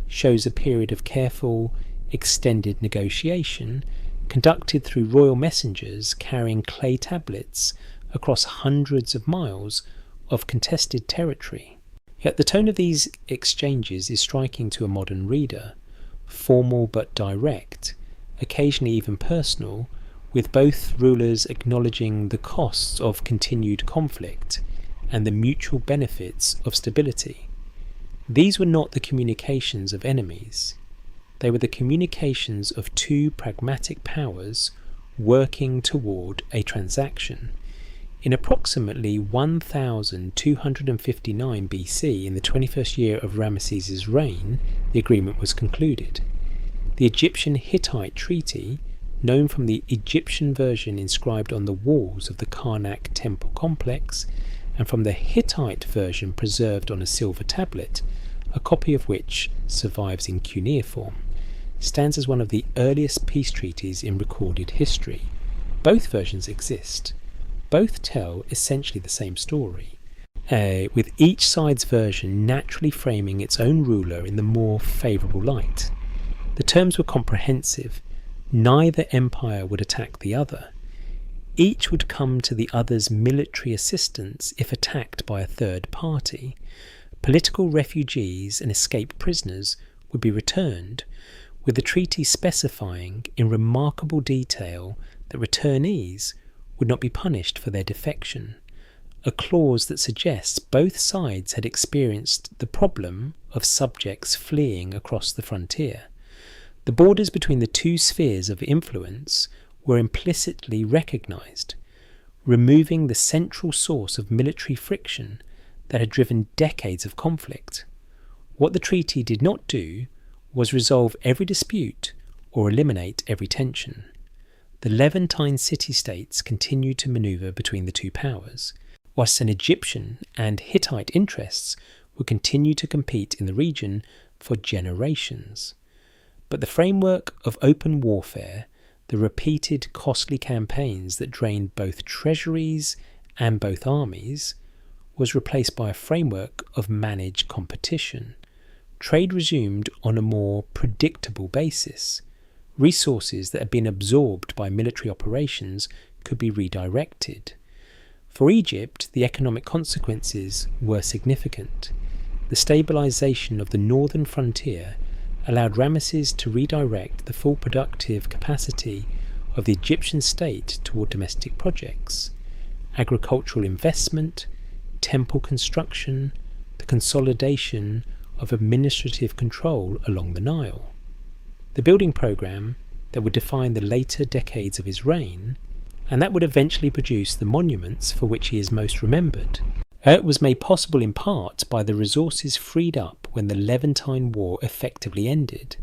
shows a period of careful, extended negotiation conducted through royal messengers carrying clay tablets across hundreds of miles of contested territory. Yet the tone of these exchanges is striking to a modern reader, formal but direct, occasionally even personal, with both rulers acknowledging the costs of continued conflict and the mutual benefits of stability. These were not the communications of enemies. They were the communications of two pragmatic powers working toward a transaction. In approximately 1259 BC, in the 21st year of Ramesses' reign, the agreement was concluded. The Egyptian-Hittite treaty, known from the Egyptian version inscribed on the walls of the Karnak temple complex, and from the Hittite version preserved on a silver tablet, a copy of which survives in cuneiform, stands as one of the earliest peace treaties in recorded history. Both versions exist. Both tell essentially the same story, with each side's version naturally framing its own ruler in the more favourable light. The terms were comprehensive. Neither empire would attack the other. Each would come to the other's military assistance if attacked by a third party. Political refugees and escaped prisoners would be returned, with the treaty specifying in remarkable detail that returnees would not be punished for their defection, a clause that suggests both sides had experienced the problem of subjects fleeing across the frontier. The borders between the two spheres of influence were implicitly recognised, removing the central source of military friction that had driven decades of conflict. What the treaty did not do was resolve every dispute or eliminate every tension. The Levantine city-states continued to manoeuvre between the two powers, whilst an Egyptian and Hittite interests would continue to compete in the region for generations. But the framework of open warfare, the repeated costly campaigns that drained both treasuries and both armies, was replaced by a framework of managed competition. Trade resumed on a more predictable basis. Resources that had been absorbed by military operations could be redirected. For Egypt, the economic consequences were significant. The stabilisation of the northern frontier allowed Ramses to redirect the full productive capacity of the Egyptian state toward domestic projects, agricultural investment, temple construction, the consolidation of administrative control along the Nile. The building programme that would define the later decades of his reign, and that would eventually produce the monuments for which he is most remembered. It was made possible in part by the resources freed up when the Levantine War effectively ended.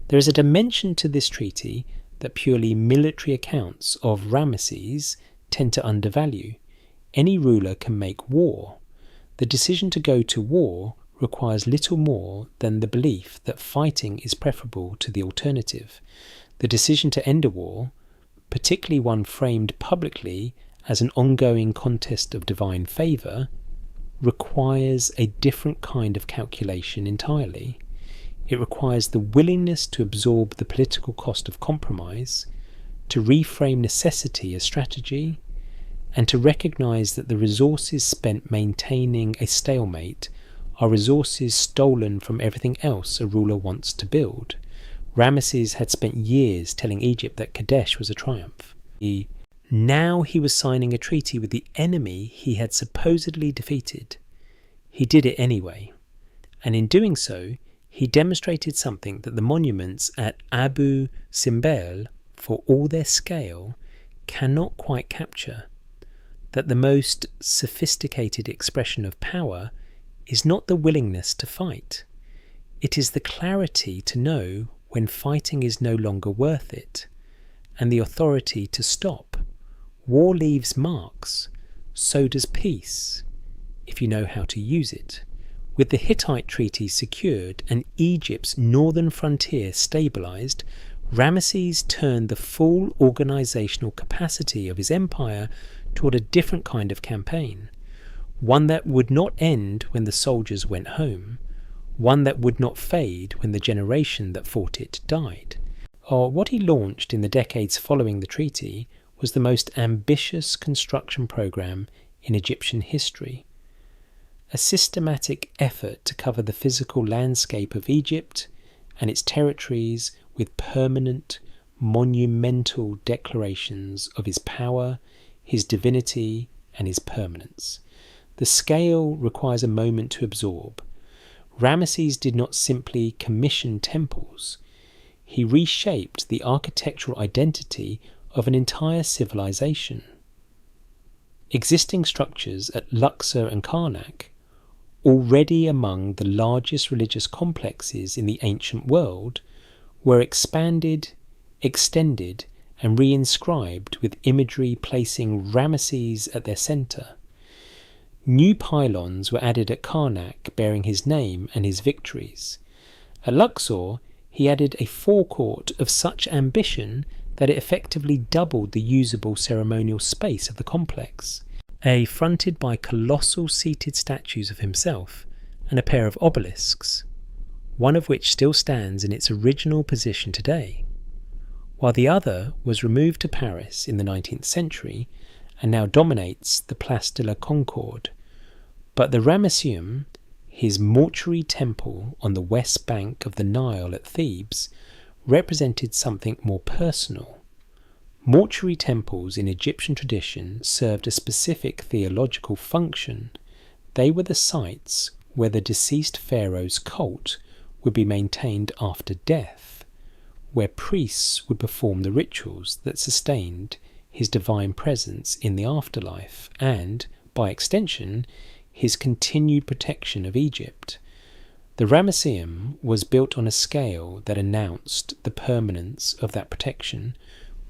There is a dimension to this treaty that purely military accounts of Ramesses tend to undervalue. Any ruler can make war. The decision to go to war requires little more than the belief that fighting is preferable to the alternative. The decision to end a war, particularly one framed publicly as an ongoing contest of divine favour, requires a different kind of calculation entirely. It requires the willingness to absorb the political cost of compromise, to reframe necessity as strategy, and to recognise that the resources spent maintaining a stalemate are resources stolen from everything else a ruler wants to build. Ramesses had spent years telling Egypt that Kadesh was a triumph. Now he was signing a treaty with the enemy he had supposedly defeated. He did it anyway, and in doing so, he demonstrated something that the monuments at Abu Simbel, for all their scale, cannot quite capture, that the most sophisticated expression of power is not the willingness to fight. It is the clarity to know when fighting is no longer worth it, and the authority to stop. War leaves marks, so does peace, if you know how to use it. With the Hittite treaty secured and Egypt's northern frontier stabilised, Ramesses turned the full organisational capacity of his empire toward a different kind of campaign, one that would not end when the soldiers went home, one that would not fade when the generation that fought it died. What he launched in the decades following the treaty was the most ambitious construction programme in Egyptian history. A systematic effort to cover the physical landscape of Egypt and its territories with permanent, monumental declarations of his power, his divinity, and his permanence. The scale requires a moment to absorb. Ramesses did not simply commission temples. He reshaped the architectural identity of an entire civilization. Existing structures at Luxor and Karnak, already among the largest religious complexes in the ancient world, were expanded, extended, and re-inscribed with imagery placing Ramesses at their centre. New pylons were added at Karnak bearing his name and his victories. At Luxor, he added a forecourt of such ambition that it effectively doubled the usable ceremonial space of the complex, fronted by colossal seated statues of himself and a pair of obelisks, one of which still stands in its original position today, while the other was removed to Paris in the 19th century and now dominates the Place de la Concorde. But the Ramesseum, his mortuary temple on the west bank of the Nile at Thebes, represented something more personal. Mortuary temples in Egyptian tradition served a specific theological function. They were the sites where the deceased pharaoh's cult would be maintained after death, where priests would perform the rituals that sustained his divine presence in the afterlife and, by extension, his continued protection of Egypt. The Ramesseum was built on a scale that announced the permanence of that protection,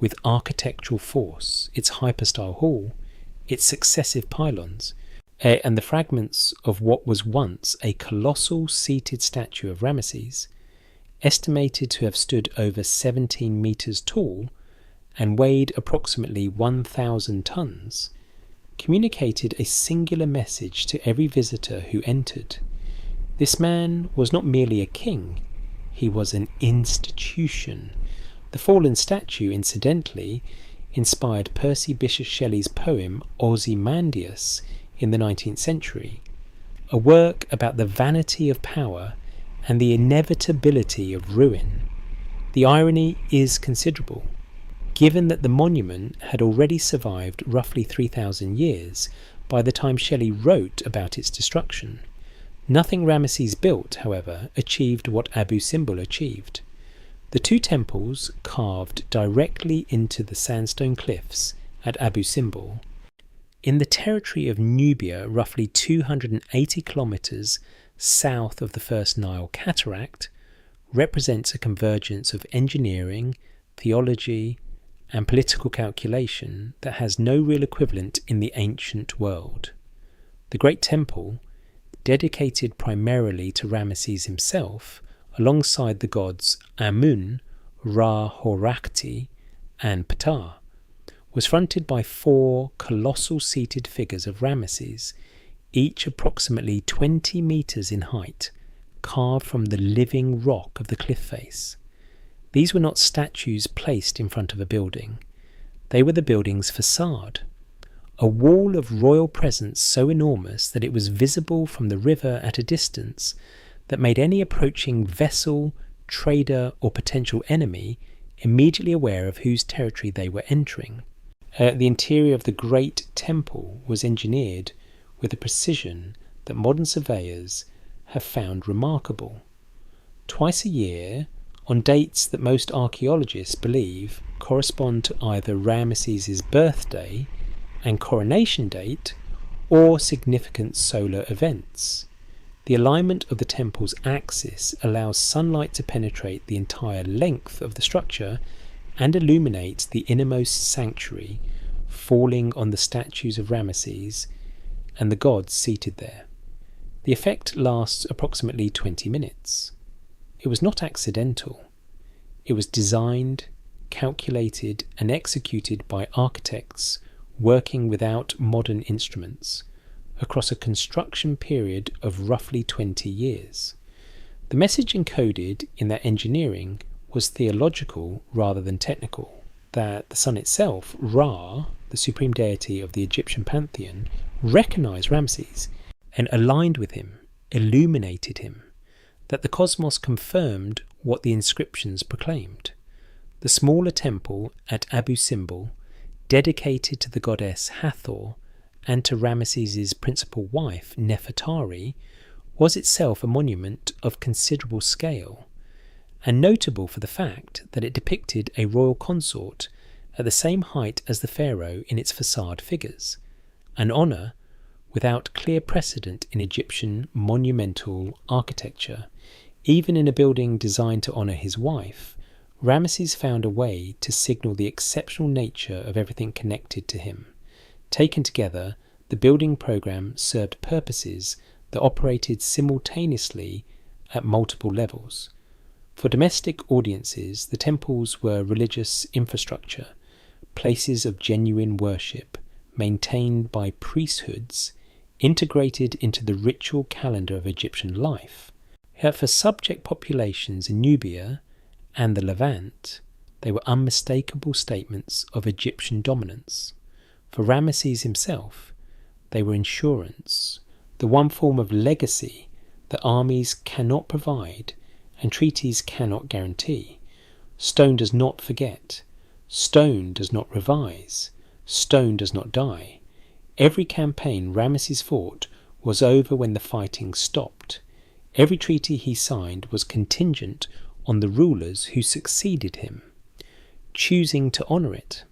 with architectural force, its hypostyle hall, its successive pylons, and the fragments of what was once a colossal seated statue of Ramesses, estimated to have stood over 17 metres tall and weighed approximately 1,000 tons, communicated a singular message to every visitor who entered. This man was not merely a king, he was an institution. The fallen statue, incidentally, inspired Percy Bysshe Shelley's poem Ozymandias in the 19th century, a work about the vanity of power and the inevitability of ruin. The irony is considerable, given that the monument had already survived roughly 3,000 years by the time Shelley wrote about its destruction. Nothing Ramesses built, however, achieved what Abu Simbel achieved. The two temples carved directly into the sandstone cliffs at Abu Simbel, in the territory of Nubia, roughly 280 kilometres south of the First Nile Cataract, represents a convergence of engineering, theology, and political calculation that has no real equivalent in the ancient world. The Great Temple, dedicated primarily to Ramesses himself, alongside the gods Amun, Ra-Horakhti, and Ptah, was fronted by 4 colossal seated figures of Ramesses, each approximately 20 metres in height, carved from the living rock of the cliff face. These were not statues placed in front of a building. They were the building's facade, a wall of royal presence so enormous that it was visible from the river at a distance that made any approaching vessel, trader, or potential enemy immediately aware of whose territory they were entering. The interior of the Great Temple was engineered with a precision that modern surveyors have found remarkable. Twice a year, on dates that most archaeologists believe correspond to either Ramesses' birthday and coronation date or significant solar events, the alignment of the temple's axis allows sunlight to penetrate the entire length of the structure and illuminates the innermost sanctuary, falling on the statues of Ramesses and the gods seated there. The effect lasts approximately 20 minutes. It was not accidental. It was designed, calculated, and executed by architects working without modern instruments across a construction period of roughly 20 years. The message encoded in that engineering was theological rather than technical, that the sun itself, Ra, the supreme deity of the Egyptian pantheon, recognized Ramses and aligned with him, illuminated him, that the cosmos confirmed what the inscriptions proclaimed. The smaller temple at Abu Simbel, dedicated to the goddess Hathor and to Ramesses' principal wife, Nefertari, was itself a monument of considerable scale, and notable for the fact that it depicted a royal consort at the same height as the pharaoh in its facade figures, an honour without clear precedent in Egyptian monumental architecture. Even in a building designed to honour his wife, Ramses found a way to signal the exceptional nature of everything connected to him. Taken together, the building program served purposes that operated simultaneously at multiple levels. For domestic audiences, the temples were religious infrastructure, places of genuine worship, maintained by priesthoods, integrated into the ritual calendar of Egyptian life. Yet for subject populations in Nubia and the Levant, they were unmistakable statements of Egyptian dominance. For Ramses himself, they were insurance, the one form of legacy that armies cannot provide and treaties cannot guarantee. Stone does not forget. Stone does not revise. Stone does not die. Every campaign Ramses fought was over when the fighting stopped. Every treaty he signed was contingent on the rulers who succeeded him choosing to honour it.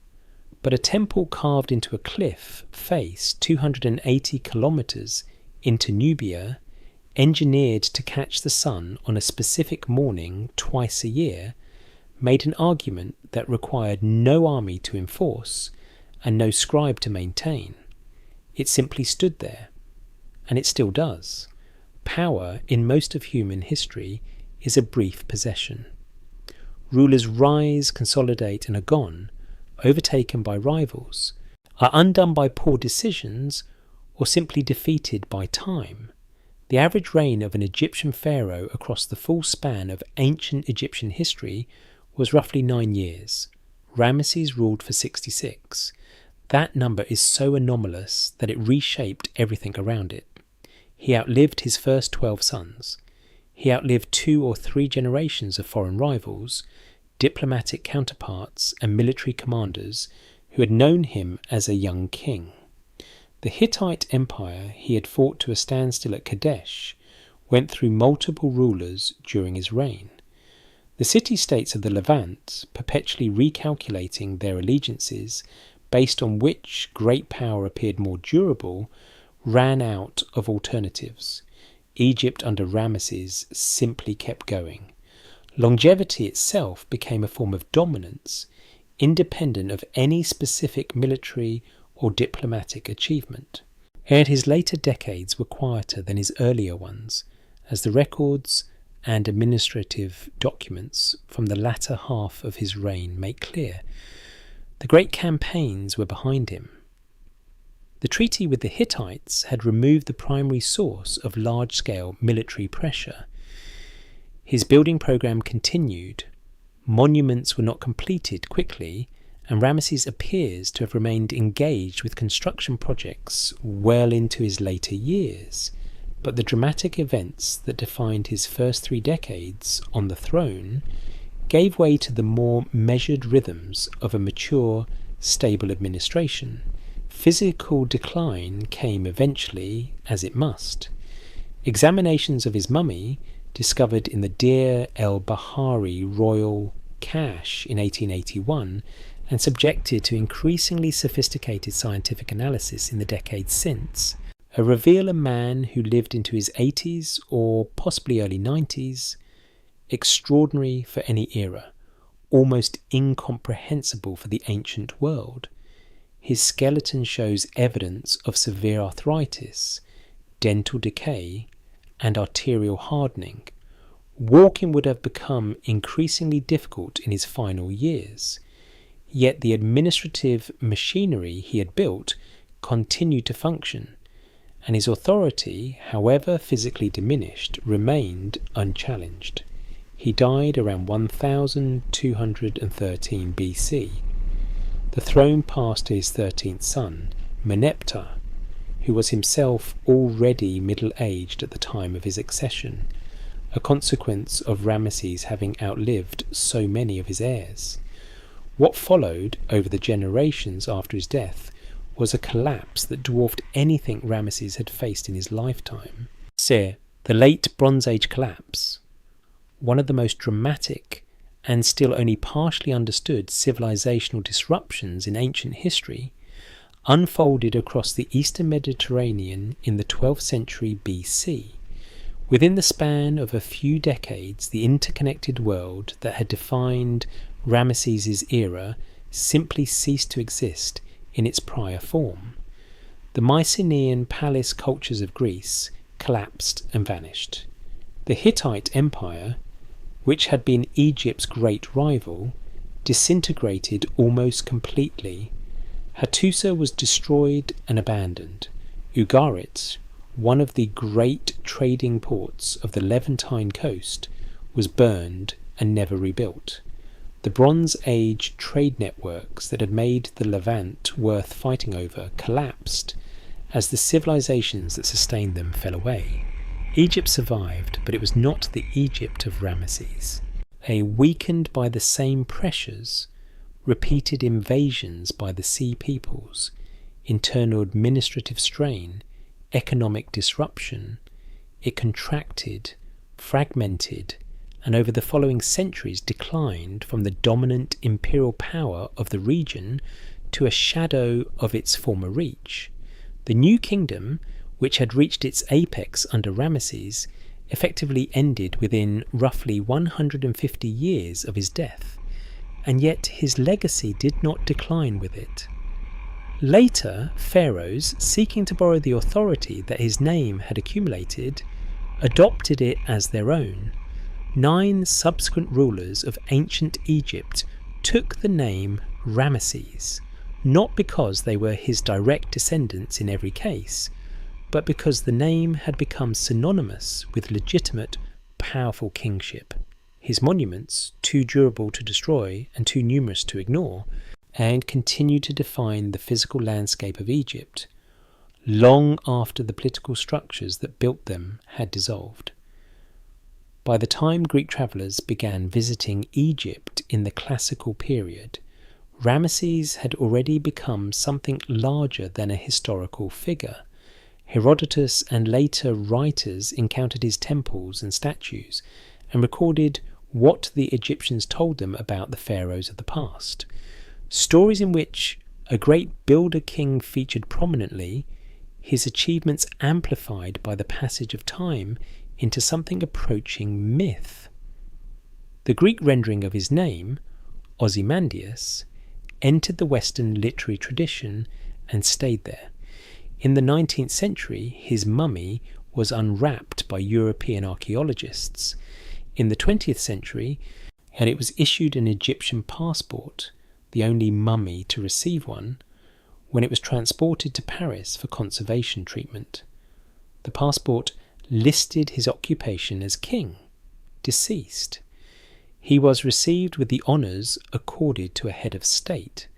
But a temple carved into a cliff face 280 kilometres into Nubia, engineered to catch the sun on a specific morning twice a year, made an argument that required no army to enforce and no scribe to maintain. It simply stood there, and it still does. Power, in most of human history, is a brief possession. Rulers rise, consolidate, and are gone, overtaken by rivals, are undone by poor decisions, or simply defeated by time. The average reign of an Egyptian pharaoh across the full span of ancient Egyptian history was roughly 9 years. Ramses ruled for 66. That number is so anomalous that it reshaped everything around it. He outlived his first 12 sons. He outlived 2 or 3 generations of foreign rivals, diplomatic counterparts, and military commanders who had known him as a young king. The Hittite Empire he had fought to a standstill at Kadesh went through multiple rulers during his reign. The city-states of the Levant, perpetually recalculating their allegiances based on which great power appeared more durable, ran out of alternatives. Egypt under Ramses simply kept going. Longevity itself became a form of dominance, independent of any specific military or diplomatic achievement. Yet his later decades were quieter than his earlier ones, as the records and administrative documents from the latter half of his reign make clear. The great campaigns were behind him. The treaty with the Hittites had removed the primary source of large-scale military pressure. His building program continued. Monuments were not completed quickly, and Ramses appears to have remained engaged with construction projects well into his later years. But the dramatic events that defined his first 3 decades on the throne gave way to the more measured rhythms of a mature, stable administration. Physical decline came eventually, as it must. Examinations of his mummy, discovered in the Deir el-Bahari royal cache in 1881, and subjected to increasingly sophisticated scientific analysis in the decades since, reveal a man who lived into his 80s or possibly early 90s, extraordinary for any era, almost incomprehensible for the ancient world. His skeleton shows evidence of severe arthritis, dental decay, and arterial hardening. Walking would have become increasingly difficult in his final years, yet the administrative machinery he had built continued to function, and his authority, however physically diminished, remained unchallenged. He died around 1213 BC. The throne passed to his 13th son, Meneptah, who was himself already middle-aged at the time of his accession, a consequence of Ramses having outlived so many of his heirs. What followed over the generations after his death was a collapse that dwarfed anything Ramses had faced in his lifetime. The Late Bronze Age collapse, one of the most dramatic and still only partially understood civilizational disruptions in ancient history, unfolded across the eastern Mediterranean in the 12th century BC. Within the span of a few decades, the interconnected world that had defined Ramesses' era simply ceased to exist in its prior form. The Mycenaean palace cultures of Greece collapsed and vanished. The Hittite Empire, which had been Egypt's great rival, disintegrated almost completely. Hattusa was destroyed and abandoned. Ugarit, one of the great trading ports of the Levantine coast, was burned and never rebuilt. The Bronze Age trade networks that had made the Levant worth fighting over collapsed as the civilizations that sustained them fell away. Egypt survived, but it was not the Egypt of Ramesses. Weakened by the same pressures, repeated invasions by the sea peoples, internal administrative strain, economic disruption, it contracted, fragmented, and over the following centuries declined from the dominant imperial power of the region to a shadow of its former reach. The new kingdom, which had reached its apex under Ramesses, effectively ended within roughly 150 years of his death, and yet his legacy did not decline with it. Later, pharaohs, seeking to borrow the authority that his name had accumulated, adopted it as their own. 9 subsequent rulers of ancient Egypt took the name Ramesses, not because they were his direct descendants in every case, but because the name had become synonymous with legitimate, powerful kingship. His monuments, too durable to destroy and too numerous to ignore, and continued to define the physical landscape of Egypt, long after the political structures that built them had dissolved. By the time Greek travellers began visiting Egypt in the classical period, Ramesses had already become something larger than a historical figure. Herodotus and later writers encountered his temples and statues and recorded what the Egyptians told them about the pharaohs of the past. Stories in which a great builder king featured prominently, his achievements amplified by the passage of time into something approaching myth. The Greek rendering of his name, Ozymandias, entered the Western literary tradition and stayed there. In the 19th century, his mummy was unwrapped by European archaeologists. In the 20th century, and it was issued an Egyptian passport, the only mummy to receive one, when it was transported to Paris for conservation treatment. The passport listed his occupation as king, deceased. He was received with the honours accorded to a head of state.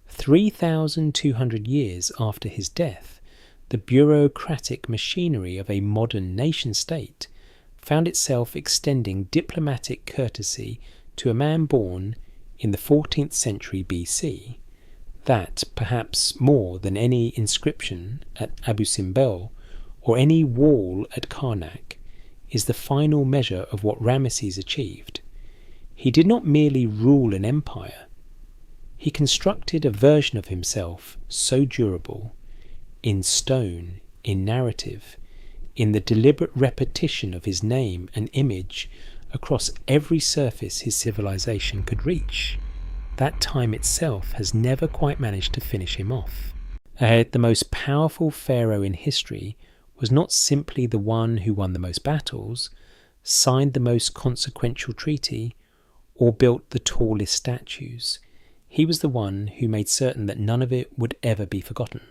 3,200 years after his death, the bureaucratic machinery of a modern nation-state found itself extending diplomatic courtesy to a man born in the 14th century BC. That, perhaps more than any inscription at Abu Simbel or any wall at Karnak, is the final measure of what Ramesses achieved. He did not merely rule an empire. He constructed a version of himself so durable, in stone, in narrative, in the deliberate repetition of his name and image across every surface his civilization could reach. That time itself has never quite managed to finish him off. The most powerful pharaoh in history was not simply the one who won the most battles, signed the most consequential treaty, or built the tallest statues. He was the one who made certain that none of it would ever be forgotten.